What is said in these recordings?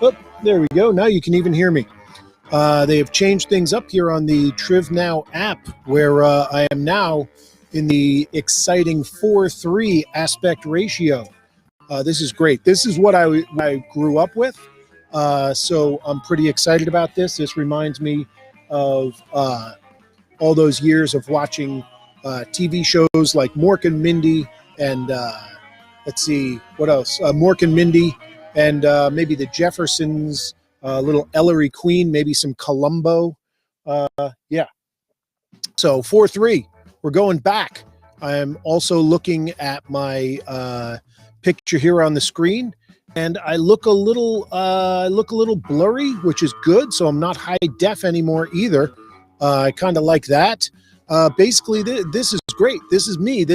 Oh, there we go. Now you can even hear me. They have changed things up here on the Triv Now app, where I am now in the exciting 4:3 aspect ratio. This is great. This is what I grew up with, so I'm pretty excited about this. This reminds me of all those years of watching TV shows like Mork and Mindy, and let's see, what else? Mork and Mindy, and maybe the Jeffersons, little Ellery Queen, maybe some Columbo. Yeah. So 4:3, we're going back. I am also looking at my picture here on the screen, and I look a little blurry, which is good. So I'm not high def anymore either. I kind of like that. Basically, this is great. This is me.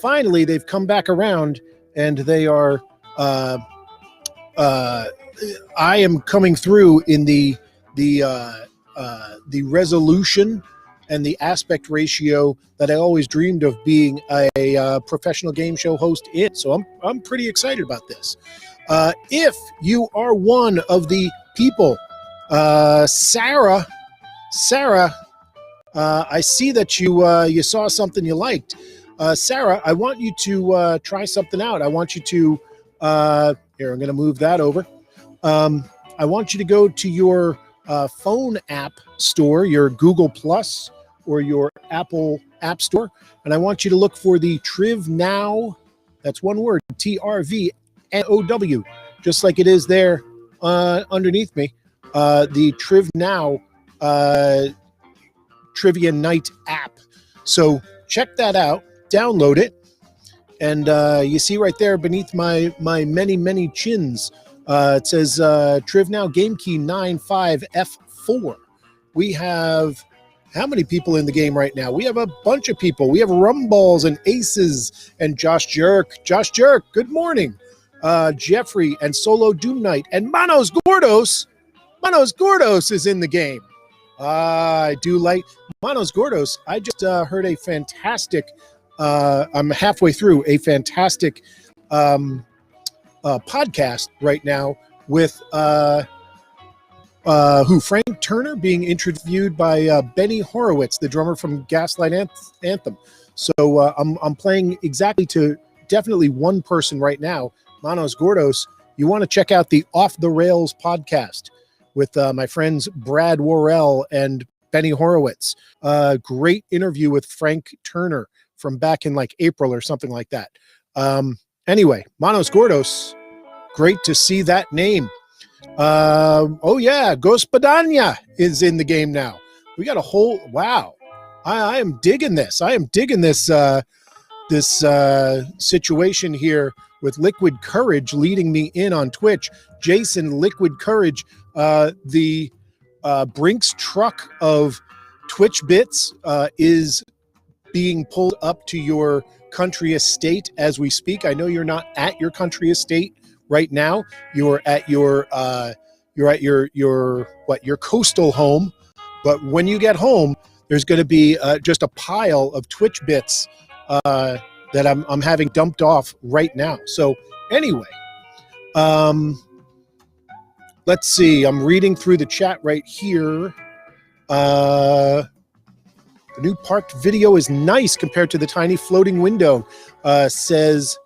Finally, they've come back around, and they are. I am coming through in the resolution and the aspect ratio that I always dreamed of being a professional game show host in. So I'm pretty excited about this. If you are one of the people, Sarah, I see that you saw something you liked. Sarah, I want you to try something out. I want you to here. I'm going to move that over. I want you to go to your phone app store, your Google Plus or your Apple App Store, and I want you to look for the Triv Now. That's one word, TRVNOW, just like it is there underneath me. The Triv Now Trivia Night app. So check that out, download it, and you see right there beneath my many chins, it says Triv Now Game Key 95F4. We have how many people in the game right now? We have a bunch of people. We have Rumballs and Aces and Josh Jerk. Josh Jerk, good morning. Jeffrey and Solo Doom Knight and Manos Gordos. Manos Gordos is in the game. I do like Manos Gordos. I just heard a fantastic, I'm halfway through a fantastic podcast right now with Frank Turner being interviewed by Benny Horowitz, the drummer from Gaslight Anthem. So I'm playing exactly to definitely one person right now, Manos Gordos. You want to check out the Off the Rails podcast with my friends Brad Worrell and Benny Horowitz. Great interview with Frank Turner from back in like April or something like that. Anyway, Manos Gordos, great to see that name. Oh yeah, Gospodanya is in the game now. We got a whole, wow. I am digging this. I am digging this this situation here with Liquid Courage leading me in on Twitch. Jason, Liquid Courage, the Brinks truck of Twitch bits is being pulled up to your country estate as we speak. I know you're not at your country estate right now. You're at your your coastal home, but when you get home, there's going to be just a pile of Twitch bits that I'm having dumped off right now. So anyway, let's see. I'm reading through the chat right here. The new parked video is nice compared to the tiny floating window, says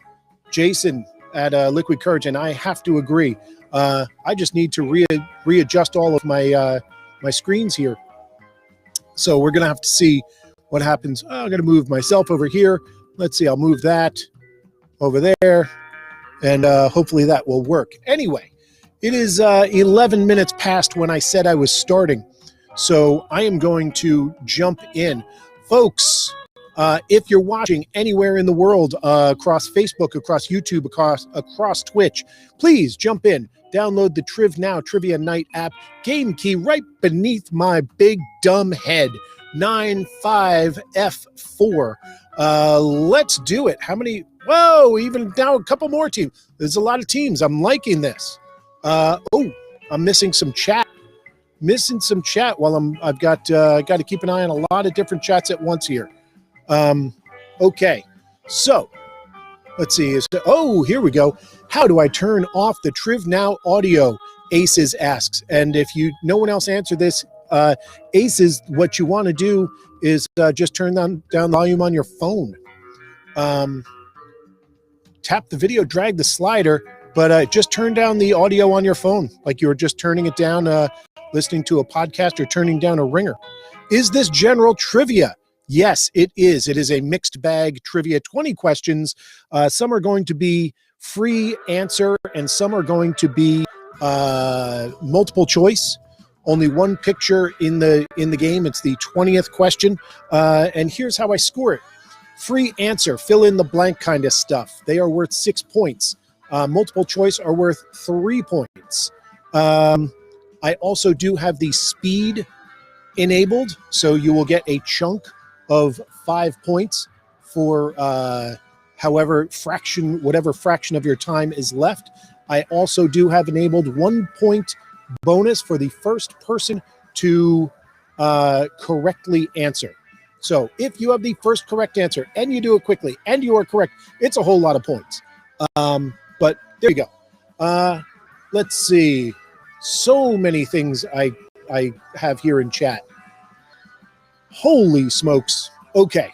Jason at Liquid Courage, and I have to agree. I just need to readjust all of my my screens here. So we're going to have to see what happens. I'm going to move myself over here. Let's see. I'll move that over there, and hopefully that will work. Anyway, it is 11 minutes past when I said I was starting. So I am going to jump in. Folks, if you're watching anywhere in the world, across Facebook, across YouTube, across Twitch, please jump in. Download the Triv Now Trivia Night app. Game key right beneath my big dumb head. 95F4. Let's do it. How many? Whoa, even now a couple more teams. There's a lot of teams. I'm liking this. Oh, I'm missing some chat. While I've got to keep an eye on a lot of different chats at once here. Okay, so let's see. Oh, here we go. How do I turn off the Triv Now audio? Aces asks, and if no one else answered this, Aces, what you want to do is just turn down the volume on your phone. Tap the video, drag the slider, but just turn down the audio on your phone, like you were just turning it down, listening to a podcast or turning down a ringer. Is this general trivia? Yes, it is. It is a mixed bag trivia, 20 questions. Some are going to be free answer, and some are going to be multiple choice. Only one picture in the game. It's the 20th question. And here's how I score it. Free answer, fill in the blank kind of stuff. They are worth 6 points. Multiple choice are worth 3 points. I also do have the speed enabled, so you will get a chunk of 5 points for whatever fraction of your time is left. I also do have enabled 1 point bonus for the first person to correctly answer. So if you have the first correct answer and you do it quickly and you are correct, it's a whole lot of points. But there you go. Let's see. So many things I have here in chat. Holy smokes. Okay.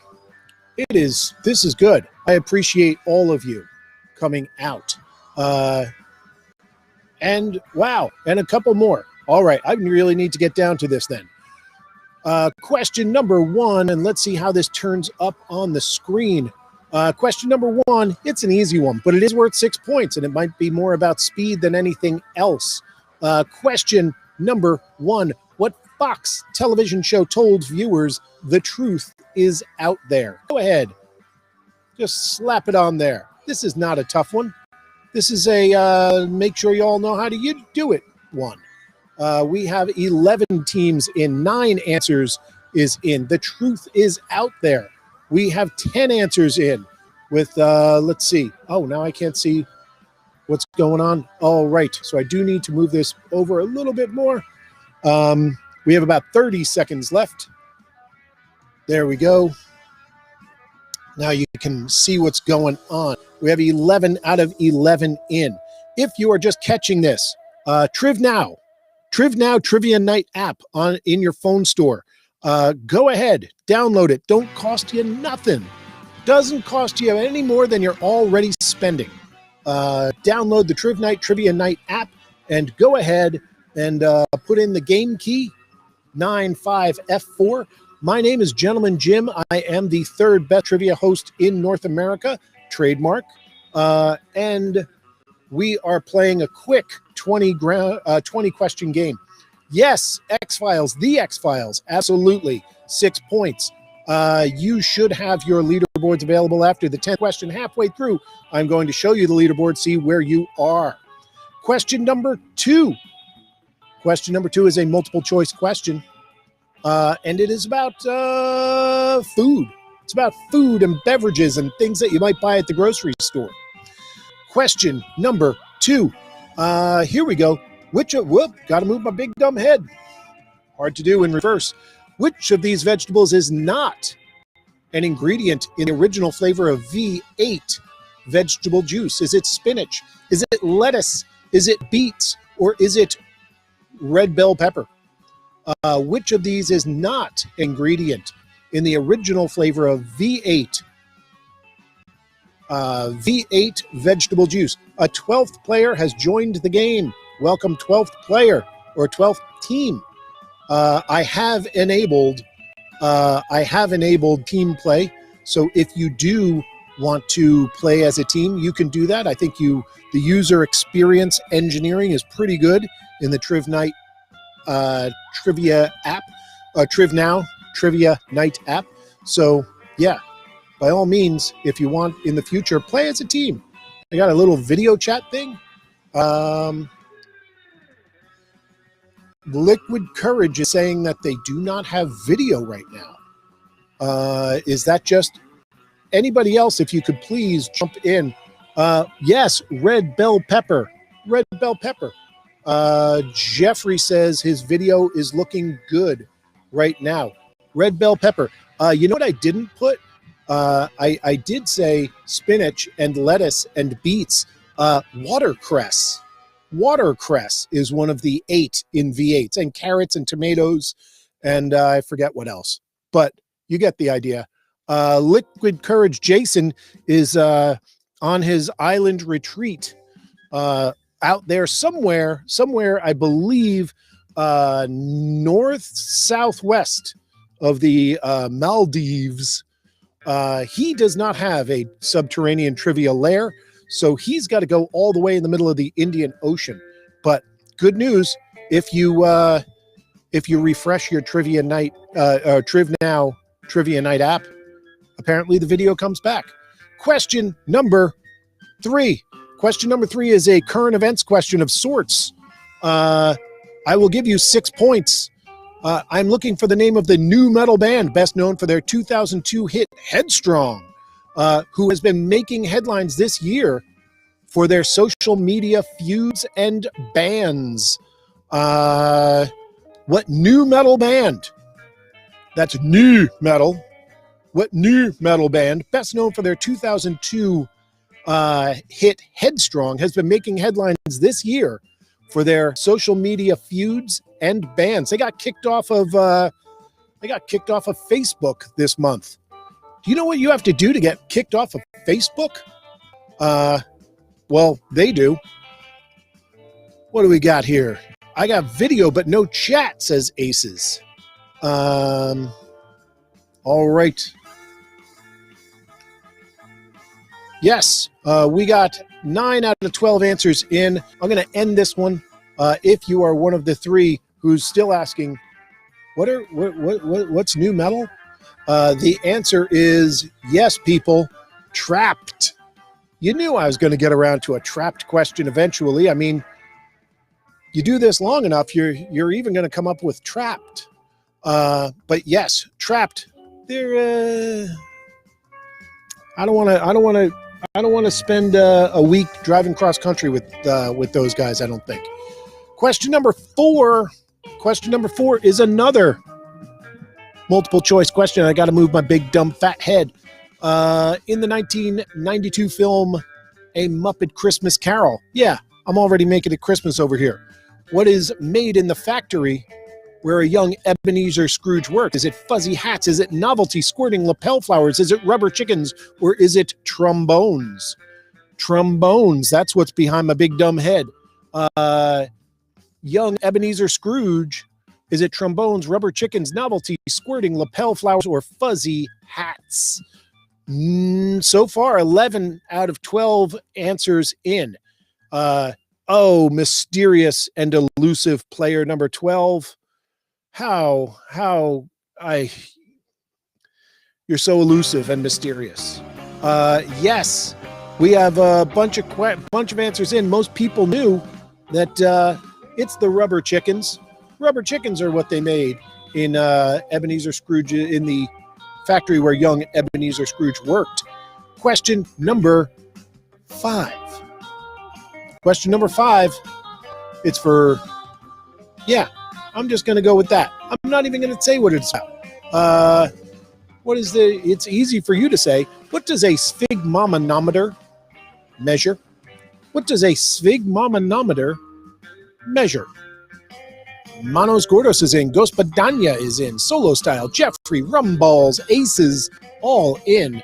This is good. I appreciate all of you coming out. And wow, and a couple more. All right, I really need to get down to this then. Question number 1, and let's see how this turns up on the screen. Question number 1, it's an easy one, but it is worth 6 points, and it might be more about speed than anything else. Question number 1, what Fox television show told viewers the truth is out there? Go ahead. Just slap it on there. This is not a tough one. This is a make sure you all know how to do it one. We have 11 teams in, 9 answers is in. The truth is out there. We have 10 answers in with, let's see. Oh, now I can't see what's going on. All right. So I do need to move this over a little bit more. We have about 30 seconds left. There we go. Now you can see what's going on. We have 11 out of 11 in. If you are just catching this, Triv Now Trivia Night app in your phone store. Go ahead, download it. Don't cost you nothing. Doesn't cost you any more than you're already spending. Download the Trivia Night app and go ahead and put in the game key 95F4. My name is Gentleman Jim. I am the 3rd best trivia host in North America, trademark. And we are playing a quick 20 question game. Yes, X-Files, the X-Files, absolutely. 6 points. You should have your leaderboards available after the 10th question. Halfway through, I'm going to show you the leaderboard, see where you are. Question number 2. Question number 2 is a multiple choice question. And it is about food. It's about food and beverages and things that you might buy at the grocery store. Question number 2. Here we go. Got to move my big dumb head. Hard to do in reverse. Which of these vegetables is not an ingredient in the original flavor of V8 vegetable juice? Is it spinach? Is it lettuce? Is it beets? Or is it red bell pepper? Which of these is not ingredient in the original flavor of V8? V8 vegetable juice. A 12th player has joined the game. Welcome, 12th player or 12th team. I have enabled team play. So if you do want to play as a team, you can do that. I think the user experience engineering is pretty good in the Triv Night trivia app, Triv Now Trivia Night app. So yeah, by all means, if you want in the future, play as a team. I got a little video chat thing. Liquid Courage is saying that they do not have video right now. Is that just anybody else? If you could please jump in. Yes, red bell pepper. Red bell pepper. Jeffrey says his video is looking good right now. Red bell pepper. You know what I didn't put? I did say spinach and lettuce and beets. Watercress. Watercress is one of the 8 in V8s, and carrots and tomatoes, and I forget what else, but you get the idea. Liquid Courage Jason is on his island retreat out there somewhere, I believe, north southwest of the Maldives. He does not have a subterranean trivia lair, so he's got to go all the way in the middle of the Indian Ocean. But good news, if you refresh your Trivia Night TrivNow Trivia Night app, apparently the video comes back. Question number 3. Question number 3 is a current events question of sorts. I will give you 6 points. I'm looking for the name of the new metal band best known for their 2002 hit Headstrong, who has been making headlines this year for their social media feuds and bans. What new metal band? That's new metal. What new metal band best known for their 2002 hit Headstrong has been making headlines this year for their social media feuds and bans? They got kicked off of Facebook this month. Do you know what you have to do to get kicked off of Facebook? Well, they do. What do we got here? I got video but no chat, says Aces. All right. Yes, we got 9 out of 12 answers in. I'm going to end this one. If you are one of the 3 who's still asking, what's new metal? The answer is yes, people. Trapped. You knew I was going to get around to a Trapped question eventually. I mean, you do this long enough, you're even going to come up with Trapped. But yes, Trapped. They're. I don't want to spend a week driving cross country with those guys, I don't think. Question number 4. Question number 4 is another multiple choice question. I got to move my big dumb fat head. In the 1992 film A Muppet Christmas Carol. Yeah, I'm already making it Christmas over here. What is made in the factory where a young Ebenezer Scrooge worked? Is it fuzzy hats? Is it novelty squirting lapel flowers? Is it rubber chickens? Or is it trombones? Trombones, that's what's behind my big dumb head. Young Ebenezer Scrooge, is it trombones, rubber chickens, novelty squirting lapel flowers, or fuzzy hats? So far, 11 out of 12 answers in. Mysterious and elusive player number 12. You're so elusive and mysterious. Yes, we have a bunch of answers in. Most people knew that it's the rubber chickens. Rubber chickens are what they made in Ebenezer Scrooge, in the factory where young Ebenezer Scrooge worked. Question number 5. Question number 5. It's for, I'm just going to go with that. I'm not even going to say what it's about. It's easy for you to say. What does a sphygmomanometer measure? What does a sphygmomanometer measure? Manos Gordos is in. Gospodanya is in. Solo Style, Jeffrey, Rumballs, Aces, all in.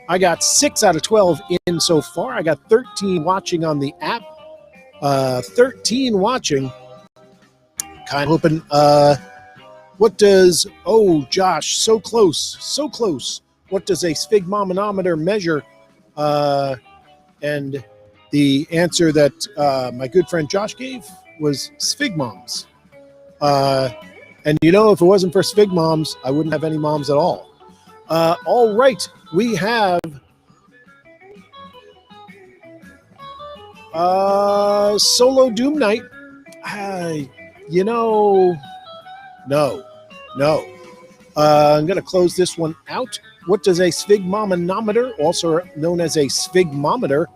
I got 6 out of 12 in so far. I got 13 watching on the app. 13 watching. Kind of hoping, Josh, so close. What does a sphygmomanometer measure? And the answer that my good friend Josh gave was sphygmoms. And if it wasn't for sphygmoms, I wouldn't have any moms at all. All right, we have Solo Doom Night. No. I'm going to close this one out. What does a sphygmomanometer, also known as a sphygmometer,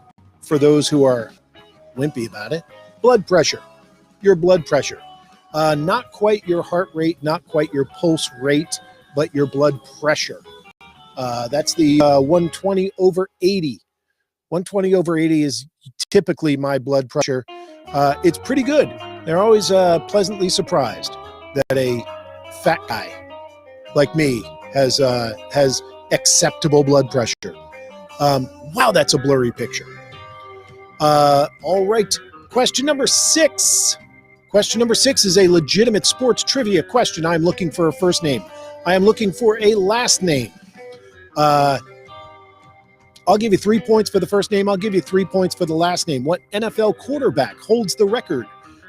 for those who are wimpy about it, blood pressure, your blood pressure. Not quite your heart rate, not quite your pulse rate, but your blood pressure. That's the 120/80. 120/80 is typically my blood pressure. It's pretty good. They're always pleasantly surprised that a fat guy like me has acceptable blood pressure. Wow, that's a blurry picture. All right. Question number 6. Question number 6 is a legitimate sports trivia question. I'm looking for a first name. I am looking for a last name. I'll give you 3 points for the first name. I'll give you 3 points for the last name. What NFL quarterback holds the record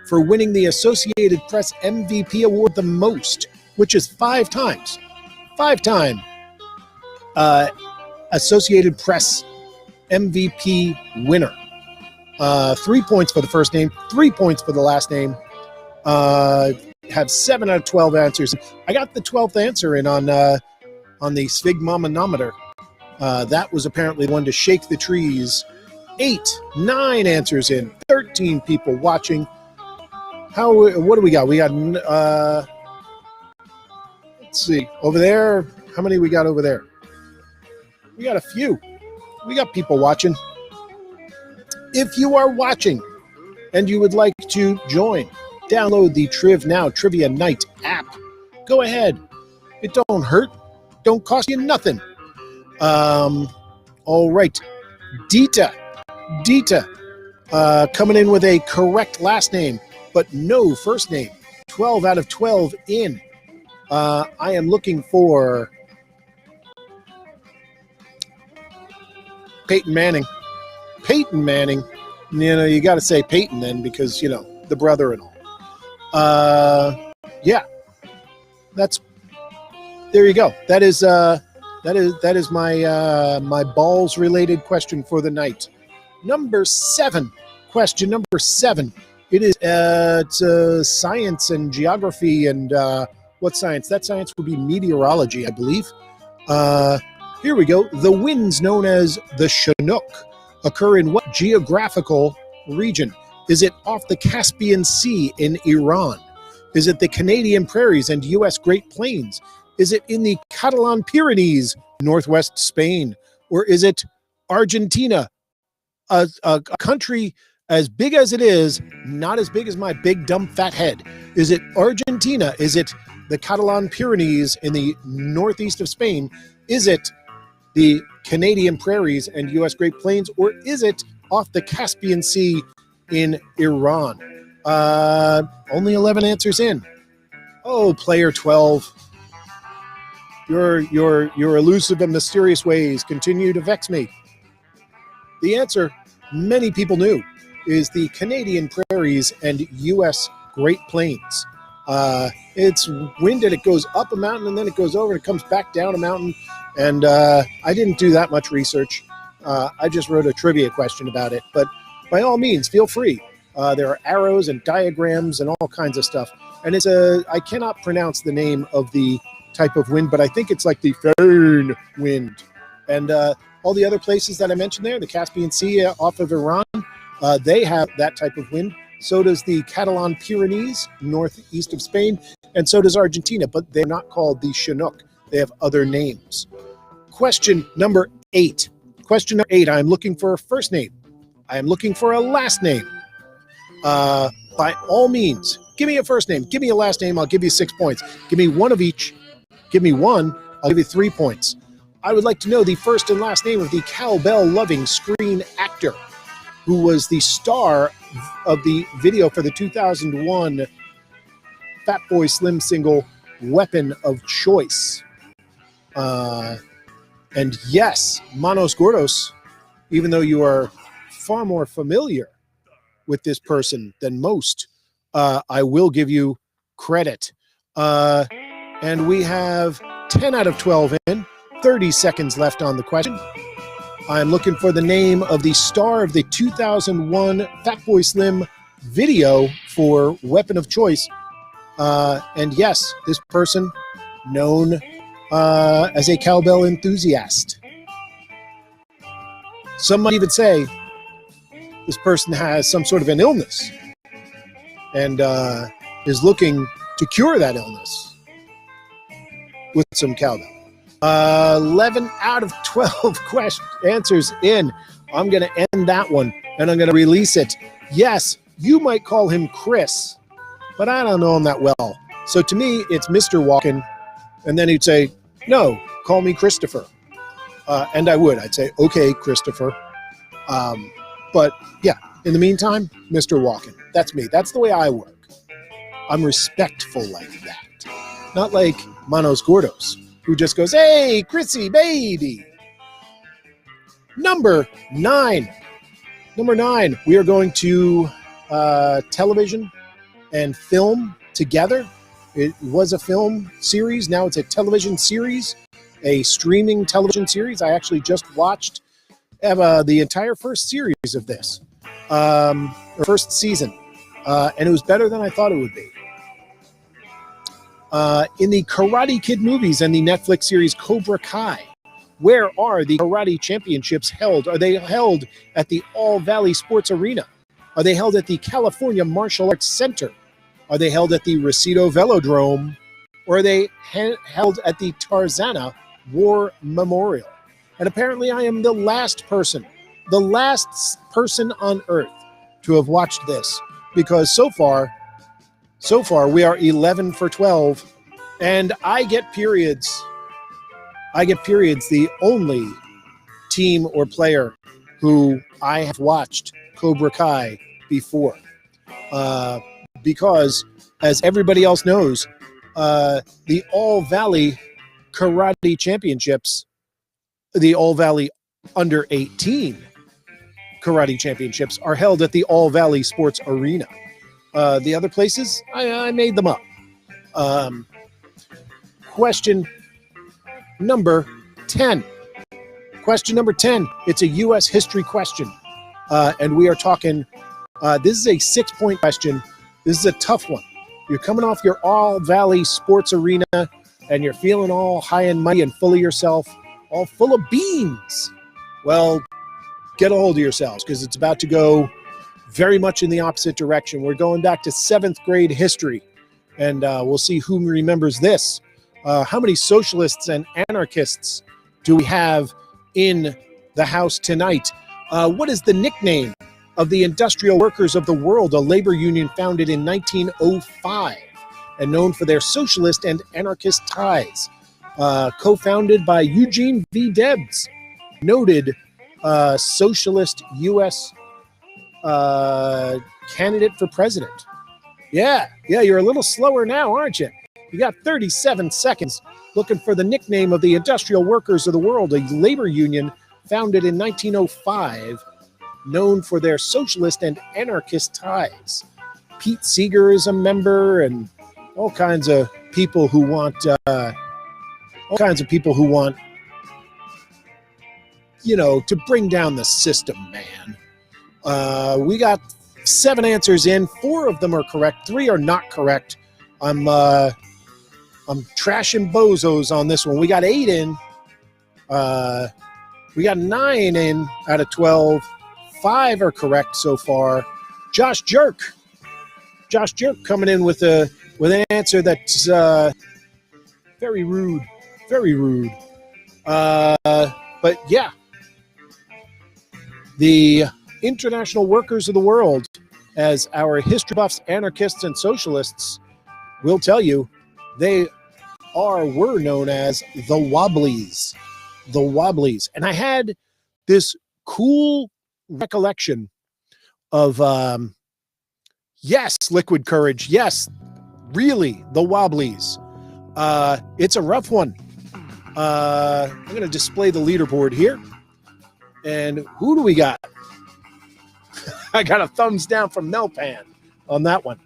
for winning the Associated Press MVP award the most, which is 5 times? 5-time Associated Press MVP winner. 3 points for the first name, 3 points for the last name. Have 7 out of 12 answers. I got the 12th answer in on the sphygmomanometer. That was apparently the one to shake the trees. 9 answers in, 13 people watching. What do we got? We got, let's see, over there. How many we got over there? We got a few. We got people watching. If you are watching and you would like to join, download the Triv Now Trivia Night app. Go ahead. It don't hurt. Don't cost you nothing. All right. Dita coming in with a correct last name, but no first name. 12 out of 12 in. I am looking for Peyton Manning. You got to say Peyton then because, the brother and all. Yeah. There you go. That is my balls related question for the night. Number 7. Question number 7. It is it's science and geography and what science? That science would be meteorology, I believe. Here we go. The winds known as the Chinook occur in what geographical region? Is it off the Caspian Sea in Iran? Is it the Canadian prairies and U.S. Great Plains? Is it in the Catalan Pyrenees, northwest Spain? Or is it Argentina, a country as big as it is, not as big as my big dumb fat head? Is it Argentina? Is it the Catalan Pyrenees in the northeast of Spain? Is it the Canadian prairies and U.S. Great Plains? Or is it off the Caspian Sea in Iran? Only 11 answers in. Oh, player 12. Your elusive and mysterious ways continue to vex me. The answer, many people knew, is the Canadian prairies and U.S. Great Plains. It's winded. It goes up a mountain and then it goes over and it comes back down a mountain. And I didn't do that much research. I just wrote a trivia question about it. But by all means, feel free. There are arrows and diagrams and all kinds of stuff. And I cannot pronounce the name of the type of wind, but I think it's like the Föhn wind. And all the other places that I mentioned there, the Caspian Sea off of Iran, they have that type of wind. So does the Catalan Pyrenees, northeast of Spain, and so does Argentina, but they're not called the Chinook. They have other names. Question number 8. Question number 8, I'm looking for a first name. I am looking for a last name. By all means, give me a first name. Give me a last name. I'll give you 6 points. Give me one of each. Give me one. I'll give you 3 points. I would like to know the first and last name of the cowbell-loving screen actor who was the star of the video for the 2001 Fatboy Slim single, Weapon of Choice. And yes, Manos Gordos, even though you are far more familiar with this person than most, I will give you credit. And we have 10 out of 12 in, 30 seconds left on the question. I'm looking for the name of the star of the 2001 Fatboy Slim video for Weapon of Choice. And yes, this person known as a cowbell enthusiast. Some might even say this person has some sort of an illness and is looking to cure that illness with some cowbell. 11 out of 12 answers in. I'm going to end that one and I'm going to release it. Yes, You might call him Chris, but I don't know him that well. So to me, it's Mr. Walken. And then he'd say, no, call me Christopher. And I would. I'd say, okay, Christopher. But yeah, in the meantime, Mr. Walken. That's me. That's the way I work. I'm respectful like that. Not like Manos Gordos, who just goes, hey, Chrissy, baby. Number 9. We are going to television and film together. It was a film series. Now it's a television series, a streaming television series. I actually just watched the entire first series of this, or first season, and it was better than I thought it would be. In the Karate Kid movies and the Netflix series Cobra Kai, where are the karate championships held? Are they held at the All Valley Sports Arena? Are they held at the California Martial Arts Center? Are they held at the Recife Velodrome? Or are they held at the Tarzana War Memorial? And apparently I am the last person on earth to have watched this, because so far we are 11 for 12, and I get periods. The only team or player who I have watched Cobra Kai before. Because, as everybody else knows, the All Valley Karate Championships, the All Valley Under 18 Karate Championships, are held at the All Valley Sports Arena. The other places, I made them up. Question number 10. Question number 10. It's a U.S. history question. And we are talking, this is a 6-point question. This is a tough one. You're coming off your All Valley Sports Arena, and you're feeling all high and mighty and full of yourself, all full of beans. Well, get a hold of yourselves, because it's about to go very much in the opposite direction. We're going back to 7th grade history, and we'll see who remembers this. How many socialists and anarchists do we have in the house tonight? What is the nickname of the Industrial Workers of the World, a labor union founded in 1905 and known for their socialist and anarchist ties? Co-founded by Eugene V. Debs, noted socialist U.S. Candidate for president. Yeah, you're a little slower now, aren't you? You got 37 seconds looking for the nickname of the Industrial Workers of the World, a labor union founded in 1905, known for their socialist and anarchist ties. Pete Seeger is a member, and all kinds of people who want, to bring down the system, man. We got 7 answers in. 4 of them are correct. 3 are not correct. I'm trashing bozos on this one. We got 8 in. We got 9 in out of 12. 5 are correct so far. Josh Jerk coming in with an answer that's very rude. But yeah, the International Workers of the World, as our history buffs, anarchists, and socialists will tell you, they were known as the Wobblies. The Wobblies. And I had this cool recollection of, yes, Liquid Courage. Yes, really, the Wobblies. It's a rough one. I'm going to display the leaderboard here. And who do we got? I got a thumbs down from Melpan on that one.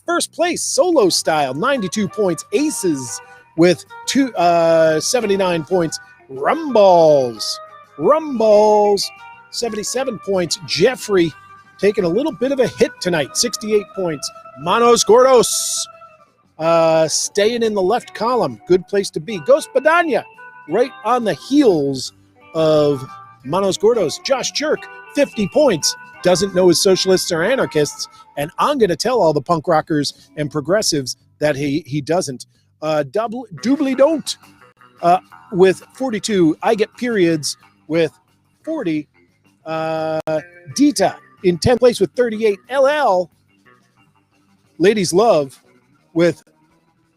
First place, Solo Style, 92 points. Aces with 79 points. Rumballs, 77 points. Jeffrey taking a little bit of a hit tonight, 68 points. Manos Gordos staying in the left column. Good place to be. Ghost Badania right on the heels of Manos Gordos. Josh Jerk, 50 points. Doesn't know his socialists or anarchists. And I'm going to tell all the punk rockers and progressives that he doesn't. Doobly Don't with 42. I Get Periods with 40. Dita In 10th place with 38, LL. Ladies Love with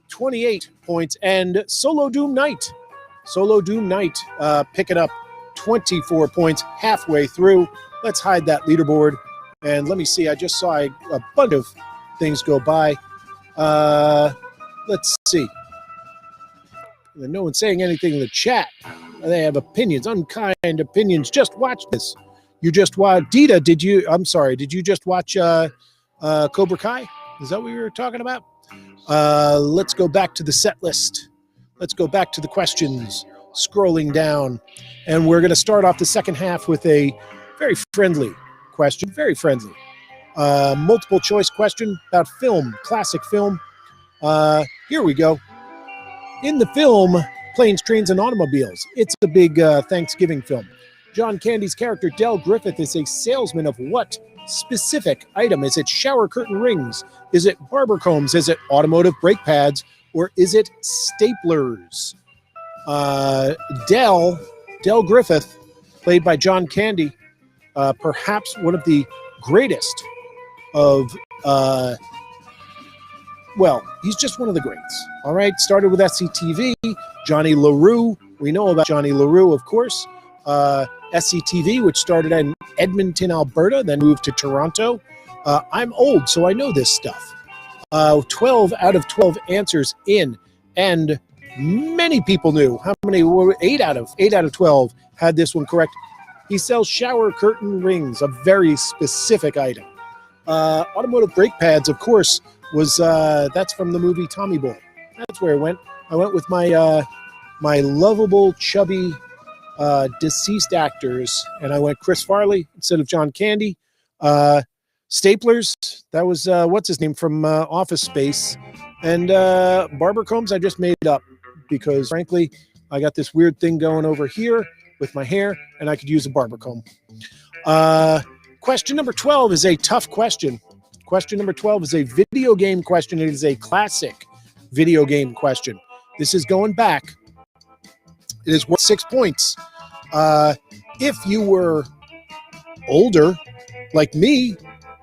28 points. And Solo Doom Knight. Solo Doom Knight picking up 24 points halfway through. Let's hide that leaderboard. And let me see. I just saw a bunch of things go by. Let's see. No one's saying anything in the chat. They have opinions, unkind opinions. Just watch this. You just watched. Dita, did you just watch Cobra Kai? Is that what we were talking about? Let's go back to the set list. Let's go back to the questions. Scrolling down. And we're going to start off the second half with a very friendly question. Very friendly. Multiple choice question about film, classic film. Here we go. In the film, Planes, Trains, and Automobiles, it's a big Thanksgiving film. John Candy's character, Del Griffith, is a salesman of what specific item? Is it shower curtain rings? Is it barber combs? Is it automotive brake pads? Or is it staplers? Del Griffith, played by John Candy, perhaps one of the greatest of... well, he's just one of the greats. All right, started with SCTV, Johnny LaRue. We know about Johnny LaRue, of course. SCTV, which started in Edmonton, Alberta, then moved to Toronto. I'm old, so I know this stuff. 12 out of 12 answers in, and many people knew. How many were 8 out of 12 had this one correct. He sells shower curtain rings, a very specific item. Automotive brake pads, of course, was that's from the movie Tommy Boy. That's where I went. I went with my my lovable, chubby, deceased actors, and I went Chris Farley instead of John Candy. Staplers, that was what's his name from Office Space, and barber combs I just made up because, frankly, I got this weird thing going over here with my hair, and I could use a barber comb. Question number 12 is a tough question. Question number 12 is a video game question. It is a classic video game question. This is going back. It is worth 6 points. If you were older, like me,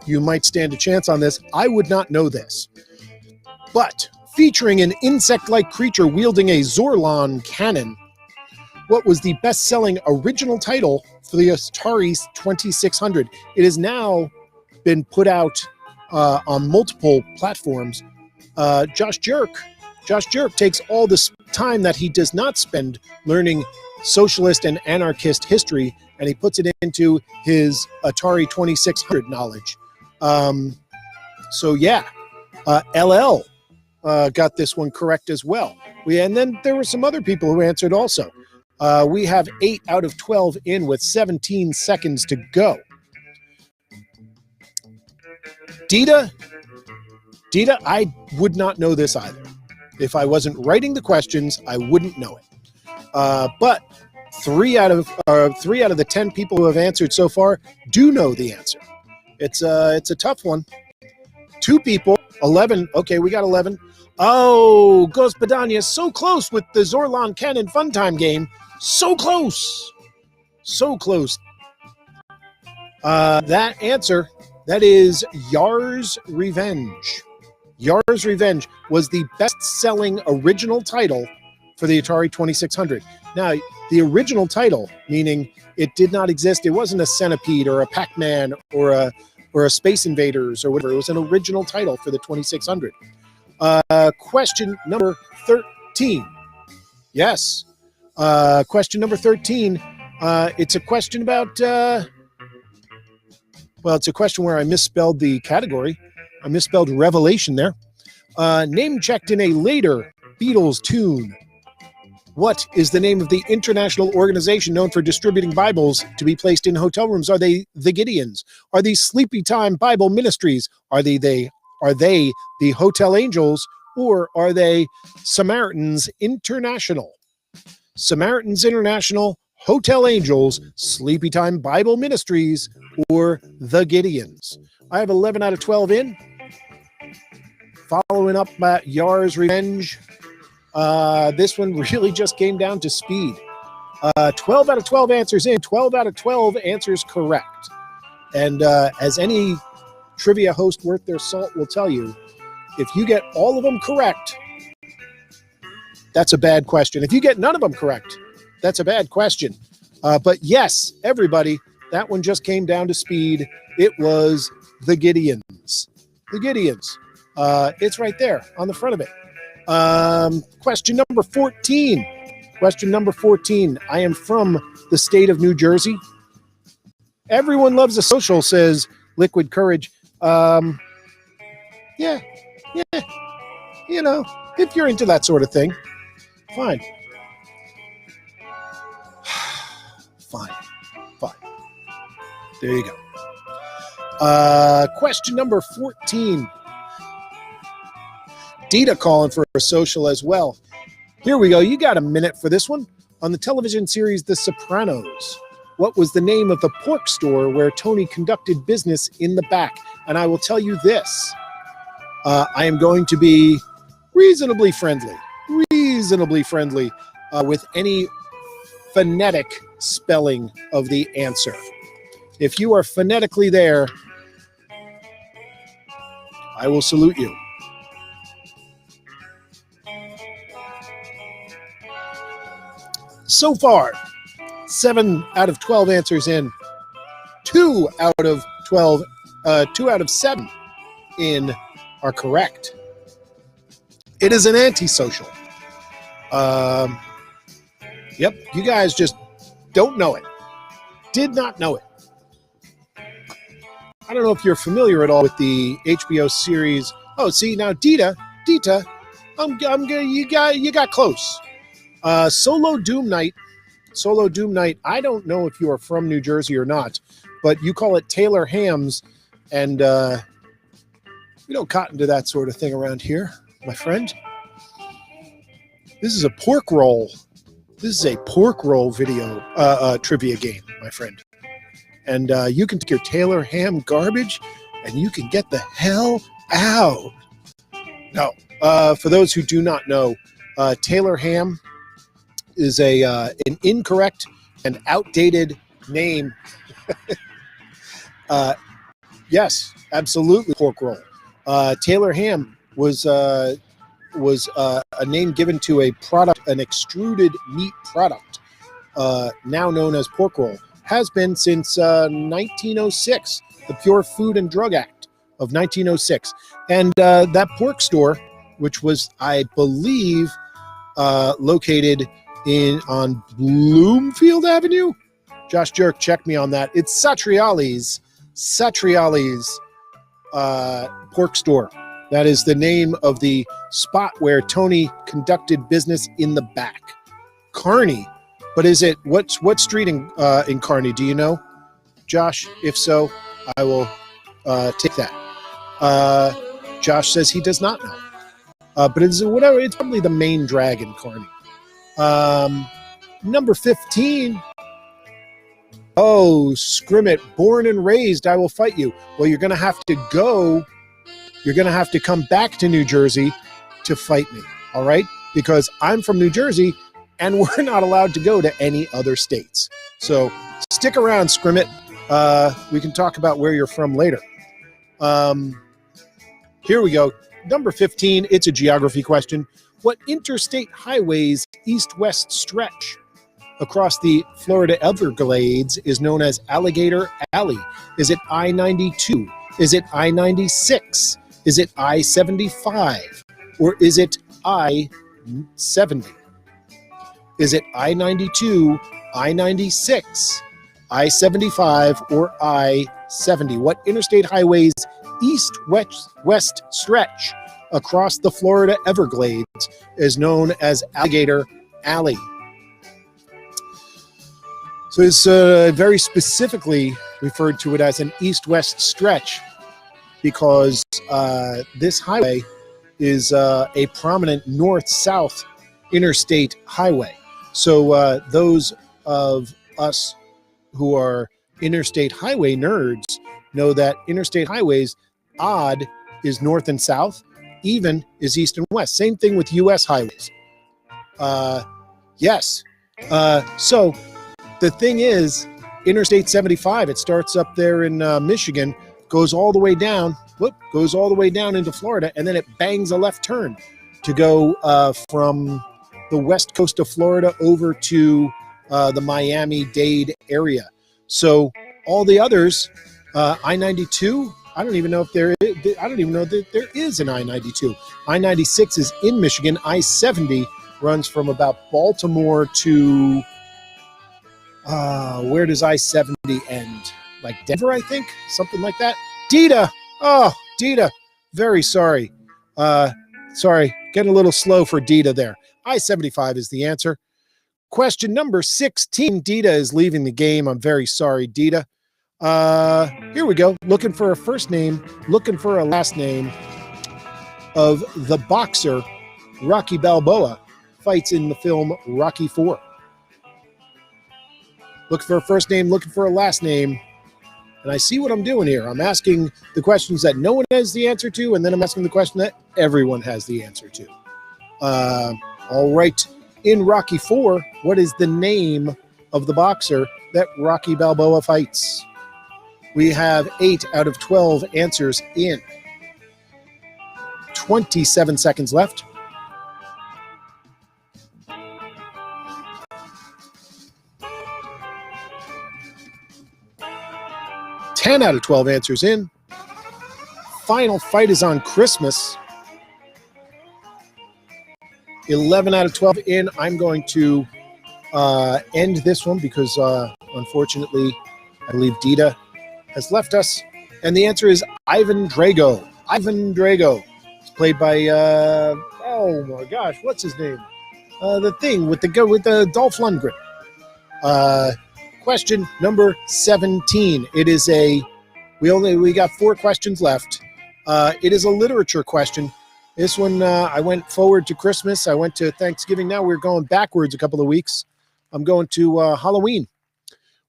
you might stand a chance on this. I would not know this. But featuring an insect-like creature wielding a Zorlon cannon, what was the best-selling original title for the Atari 2600? It has now been put out on multiple platforms. Josh Jerk takes all this time that he does not spend learning socialist and anarchist history, and he puts it into his Atari 2600 knowledge. So yeah, LL got this one correct as well. And then there were some other people who answered also. We have 8 out of 12 in with 17 seconds to go. Dita, I would not know this either. If I wasn't writing the questions, I wouldn't know it. But 3 out of the 10 people who have answered so far do know the answer. It's a tough one. 2 people, 11. Okay, we got 11. Oh, Ghost Badania, so close with the Zorlon Cannon Funtime game. So close. So close. That answer, that is Yar's Revenge. Yar's Revenge was the best-selling original title for the Atari 2600. Now, the original title, meaning it did not exist. It wasn't a Centipede or a Pac-Man or a Space Invaders or whatever. It was an original title for the 2600. Question number 13. Yes. Question number 13. It's a question about... well, it's a question where I misspelled the category. I misspelled Revelation there. Name checked in a later Beatles tune. What is the name of the international organization known for distributing Bibles to be placed in hotel rooms? Are they the Gideons? Are these Sleepy Time Bible Ministries? Are they the Hotel Angels? Or are they Samaritans International? Samaritans International, Hotel Angels, Sleepy Time Bible Ministries, or the Gideons? I have 11 out of 12 in. Following up Yar's Revenge. This one really just came down to speed. 12 out of 12 answers in. 12 out of 12 answers correct. And as any trivia host worth their salt will tell you, if you get all of them correct, that's a bad question. If you get none of them correct, that's a bad question. But yes, everybody, that one just came down to speed. It was the Gideons. The Gideons. It's right there on the front of it. Question number 14. Question number 14. I am from the state of New Jersey. Everyone loves a social, says Liquid Courage. Yeah. You know, if you're into that sort of thing, fine. Fine. There you go. Question number 14. Dita calling for a social as well. Here we go. You got a minute for this one. On the television series The Sopranos, what was the name of the pork store where Tony conducted business in the back? And I will tell you this. I am going to be reasonably friendly with any phonetic spelling of the answer. If you are phonetically there, I will salute you. So far, 7 out of 12 answers in, 2 out of 7 in are correct. It is an antisocial. Yep, you guys just don't know it. Did not know it. I don't know if you're familiar at all with the HBO series. Oh, see now, Dita, you got close. Solo Doom Night. I don't know if you are from New Jersey or not, but you call it Taylor Hams, and we don't cotton to that sort of thing around here, my friend. This is a pork roll. This is a pork roll video trivia game, my friend. And you can take your Taylor Ham garbage, and you can get the hell out. No, for those who do not know, Taylor Ham is an incorrect and outdated name. Yes, absolutely, pork roll. Taylor Ham was a name given to a product, an extruded meat product, now known as pork roll. Has been since 1906, the Pure Food and Drug Act of 1906. And that pork store, which was, I believe, located on Bloomfield Avenue. Josh Jerk, check me on that. It's Satriali's pork store. That is the name of the spot where Tony conducted business in the back. Kearney, but is it what street in Kearney? Do you know, Josh? If so, I will take that. Josh says he does not know, but it's whatever. It's probably the main drag in Kearney. Number 15. Oh, Scrimmet, born and raised, I will fight you. Well, you're going to have to go. You're going to have to come back to New Jersey to fight me, all right? Because I'm from New Jersey, and we're not allowed to go to any other states. So stick around, Scrimmet. We can talk about where you're from later. Here we go. Number 15, it's a geography question. What interstate highway's east-west stretch across the Florida Everglades is known as Alligator Alley? Is it I-92? Is it I-96? Is it I-75? Or is it I-70? Is it I-92, I-96, I-75, or I-70? What interstate highway's east-west stretch across the Florida Everglades is known as Alligator Alley? So it's very specifically referred to it as an east-west stretch because this highway is a prominent north-south interstate highway. So those of us who are interstate highway nerds know that interstate highways, odd is north and south, even is east and west. Same thing with U.S. highways. Yes. So the thing is, Interstate 75. It starts up there in Michigan, goes all the way down, goes all the way down into Florida, and then it bangs a left turn to go from the west coast of Florida over to the Miami-Dade area. So all the others, I-92, I don't even know that there is an I-92. I-96 is in Michigan. I-70 runs from about Baltimore to where does I-70 end? Like Denver, I think? Something like that. Dita! Oh, Dita. Very sorry. Sorry, getting a little slow for Dita there. I-75 is the answer. Question number 16. Dita is leaving the game. I'm very sorry, Dita. Here we go. Looking for a first name, looking for a last name of the boxer Rocky Balboa fights in the film Rocky IV. Looking for a first name, looking for a last name. And I see what I'm doing here. I'm asking the questions that no one has the answer to, and then I'm asking the question that everyone has the answer to. All right. In Rocky IV, what is the name of the boxer that Rocky Balboa fights? We have 8 out of 12 answers in. 27 seconds left. Ten out of 12 answers in. Final fight is on Christmas. 11 out of 12 in. I'm going to end this one because, unfortunately, I believe Dita has left us. And the answer is Ivan Drago. Ivan Drago. It's played by, oh my gosh, what's his name? The thing with the Dolph Lundgren. Question number 17. It is we got 4 questions left. It is a literature question. This one, I went forward to Christmas. I went to Thanksgiving. Now we're going backwards a couple of weeks. I'm going to Halloween.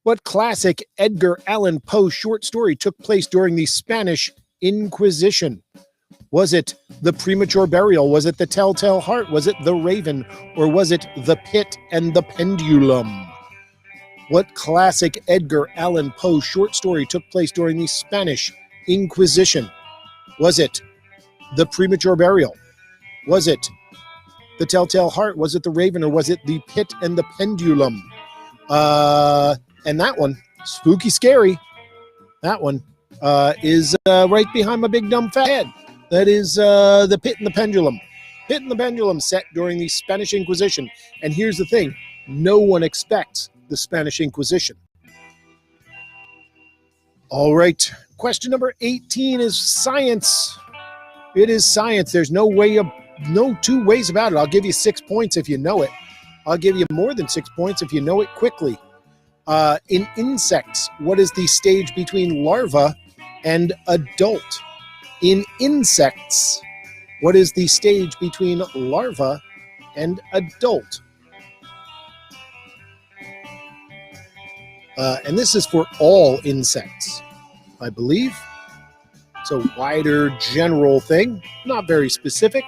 What classic Edgar Allan Poe short story took place during the Spanish Inquisition? Was it The Premature Burial? Was it The Telltale Heart? Was it The Raven? Or was it The Pit and the Pendulum? What classic Edgar Allan Poe short story took place during the Spanish Inquisition? Was it The Premature Burial? Was it The Telltale Heart? Was it The Raven? Or was it The Pit and the Pendulum? And that one, spooky scary, that one is right behind my big dumb fat head. That is The Pit and the Pendulum. Pit and the Pendulum set during the Spanish Inquisition. And here's the thing, no one expects the Spanish Inquisition. All right, question number 18 is science. It is science. There's no two ways about it. I'll give you 6 points if you know it. I'll give you more than 6 points if you know it quickly. In insects, what is the stage between larva and adult? In insects, what is the stage between larva and adult? And this is for all insects, I believe. It's a wider general thing, not very specific.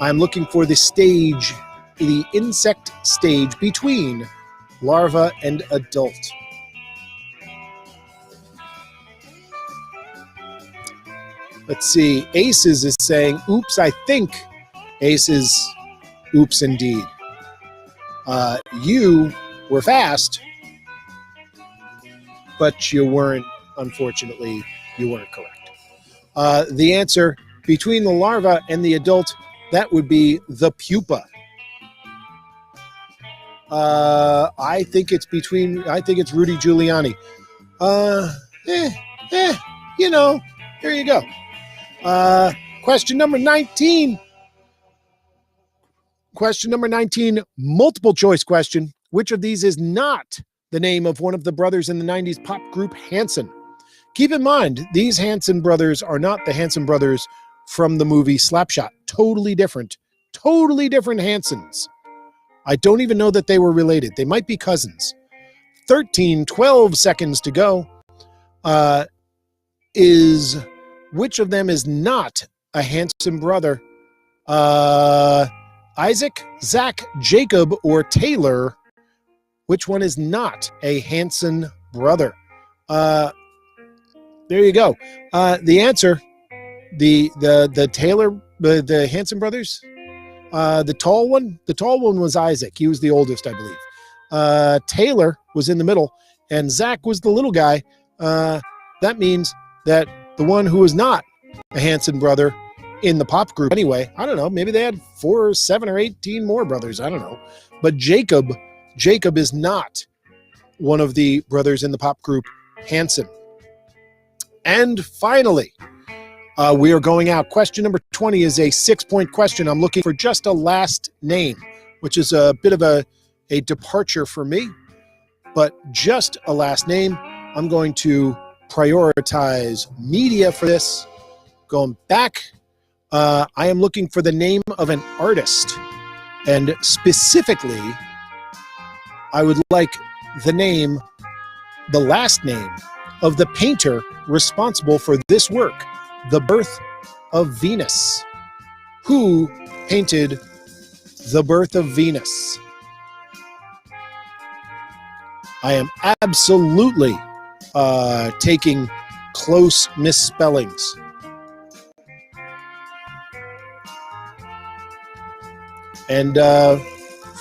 I'm looking for the stage, the insect stage between larva and adult. Let's see. Aces is saying, oops, I think. Aces, oops, indeed. You were fast, but you weren't, unfortunately, you weren't correct. The answer, between the larva and the adult, that would be the pupa. I think it's Rudy Giuliani. There you go. Question number 19. Question number 19, multiple choice question. Which of these is not the name of one of the brothers in the 90s pop group Hanson? Keep in mind, these Hanson brothers are not the Hanson brothers from the movie Slapshot. Totally different Hansons. I don't even know that they were related. They might be cousins. 12 seconds to go. Which of them is not a Hanson brother? Isaac, Zach, Jacob, or Taylor? Which one is not a Hanson brother. There you go. The answer, the Taylor, the Hanson brothers, the tall one was Isaac. He was the oldest, I believe. Taylor was in the middle, and Zach was the little guy. That means that the one who was not a Hanson brother in the pop group anyway, I don't know, maybe they had 4 or 7 or 18 more brothers, I don't know. But Jacob is not one of the brothers in the pop group Hanson. And finally, we are going out. Question number 20 is a 6-point question. I'm looking for just a last name, which is a bit of a departure for me, but just a last name. I'm going to prioritize media for this. Going back, I am looking for the name of an artist, and specifically, I would like the last name of the painter responsible for this work, The Birth of Venus. Who painted The Birth of Venus? I am absolutely taking close misspellings. And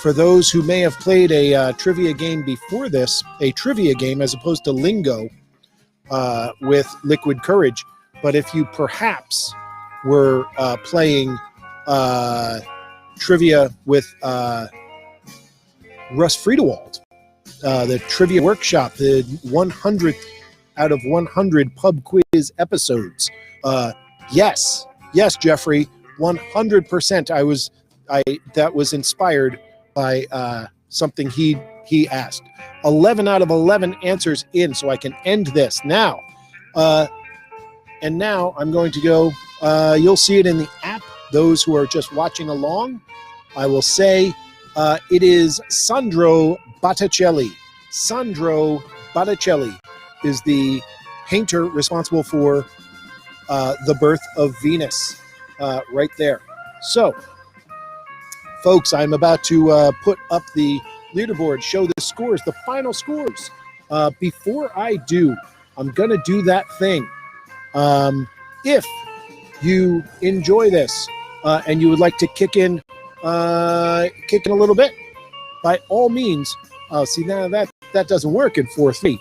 for those who may have played a trivia game before this, a trivia game as opposed to lingo with Liquid Courage, but if you perhaps were playing trivia with Russ Friedewald, the Trivia Workshop, the 100th out of 100 pub quiz episodes. Yes, Jeffrey, 100%. That was inspired by something he asked. 11 out of 11 answers in, so I can end this now. And now I'm going to go, you'll see it in the app, those who are just watching along. I will say it is Sandro Botticelli. Sandro Botticelli is the painter responsible for The Birth of Venus, right there. So, folks, I'm about to put up the leaderboard, show the scores, the final scores. Before I do, I'm going to do that thing. If you enjoy this and you would like to kick in a little bit, by all means, see, now that doesn't work in 4.3.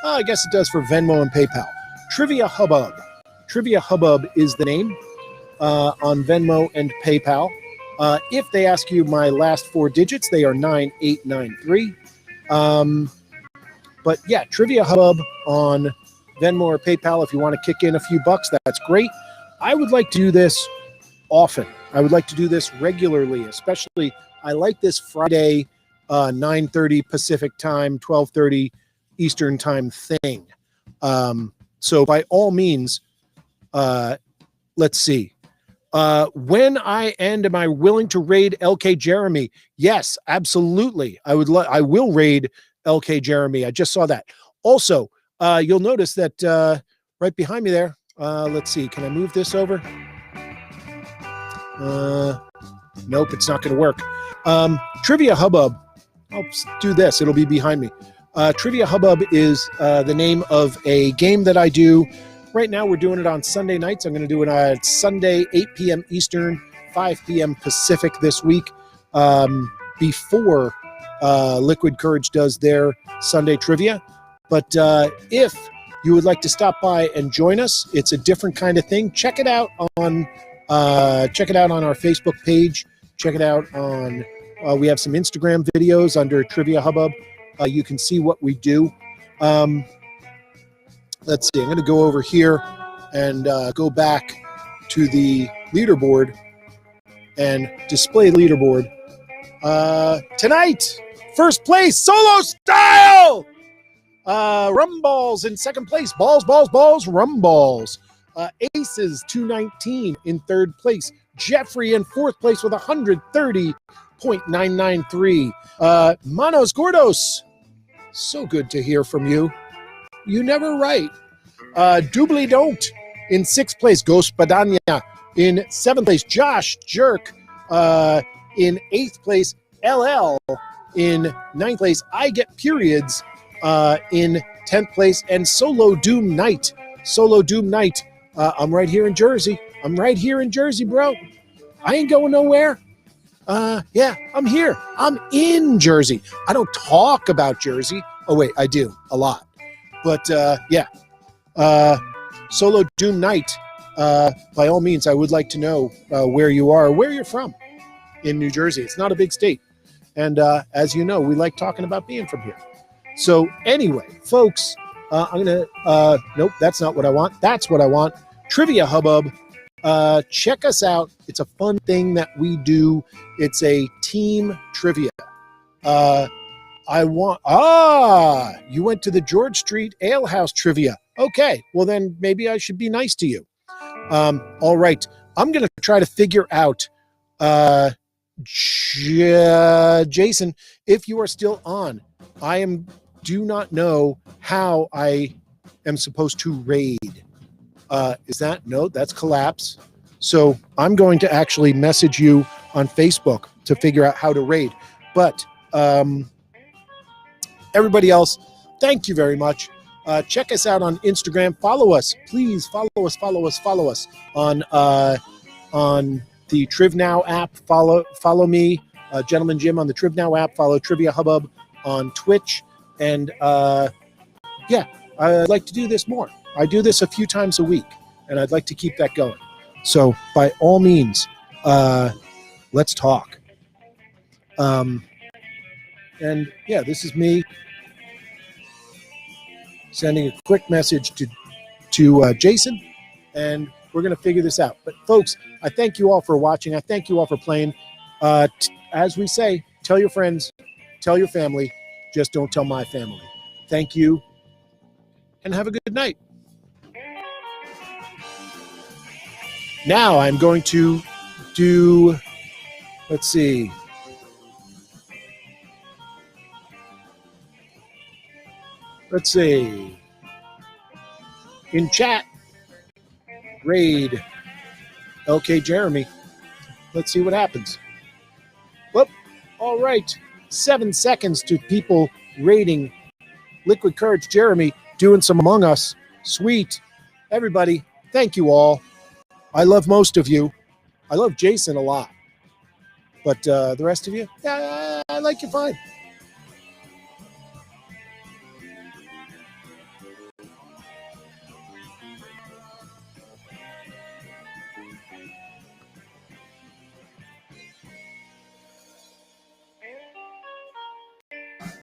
I guess it does for Venmo and PayPal. Trivia Hubbub. Trivia Hubbub is the name on Venmo and PayPal. If they ask you my last 4 digits, they are 9893. But yeah, Trivia Hubbub on Venmo or PayPal. If you want to kick in a few bucks, that's great. I would like to do this often. I would like to do this regularly, especially I like this Friday 9:30 Pacific time, 12:30 Eastern time thing. So by all means, let's see. When I end, am I willing to raid LK Jeremy? Yes, absolutely. I will raid LK Jeremy. I just saw that. Also, you'll notice that right behind me there, let's see, can I move this over? Nope, it's not going to work. Trivia Hubbub, I'll do this, it'll be behind me. Trivia Hubbub is the name of a game that I do. Right now, we're doing it on Sunday nights. I'm going to do it on Sunday, 8 p.m. Eastern, 5 p.m. Pacific this week, before Liquid Courage does their Sunday trivia. But if you would like to stop by and join us, it's a different kind of thing. Check it out on our Facebook page. Check it out on. We have some Instagram videos under Trivia Hubbub. You can see what we do. Let's see, I'm going to go over here and go back to the leaderboard and display the leaderboard. Tonight, first place, solo style! Rumballs in second place. Balls, Rumballs. Aces, 219 in third place. Jeffrey in fourth place with 130.993. Manos Gordos, so good to hear from you. You never write. Doobly Don't in sixth place. Ghost Badania in seventh place. Josh Jerk in eighth place. LL in ninth place. I Get Periods in 10th place, and Solo Doom Knight. I'm right here in Jersey. Bro. I ain't going nowhere. Yeah, I'm here. I'm in Jersey. I don't talk about Jersey. Oh, wait, I do a lot. But yeah, Solo Doom Knight, by all means, I would like to know where you are, where you're from in New Jersey. It's not a big state. And as you know, we like talking about being from here. So anyway, folks, I'm going to, nope, that's not what I want. That's what I want. Trivia Hubbub. Check us out. It's a fun thing that we do. It's a team trivia. You went to the George Street Ale House trivia. Okay, well then maybe I should be nice to you. All right, I'm going to try to figure out, Jason, if you are still on. Do not know how I am supposed to raid. That's collapse. So I'm going to actually message you on Facebook to figure out how to raid. But everybody else, thank you very much. Check us out on Instagram. Follow us. Please follow us on the TrivNow app. Follow me, Gentleman Jim, on the TrivNow app. Follow Trivia Hubbub on Twitch. And yeah, I'd like to do this more. I do this a few times a week, and I'd like to keep that going. So by all means, let's talk. And yeah, this is me sending a quick message to Jason, and we're going to figure this out. But folks, I thank you all for watching. I thank you all for playing. As we say, tell your friends, tell your family, just don't tell my family. Thank you, and have a good night. Now I'm going to do, let's see. In chat, raid LK Jeremy. Let's see what happens. Whoop. All right. 7 seconds to people raiding Liquid Courage Jeremy, doing some Among Us. Sweet. Everybody, thank you all. I love most of you. I love Jason a lot. But the rest of you, yeah, I like you fine.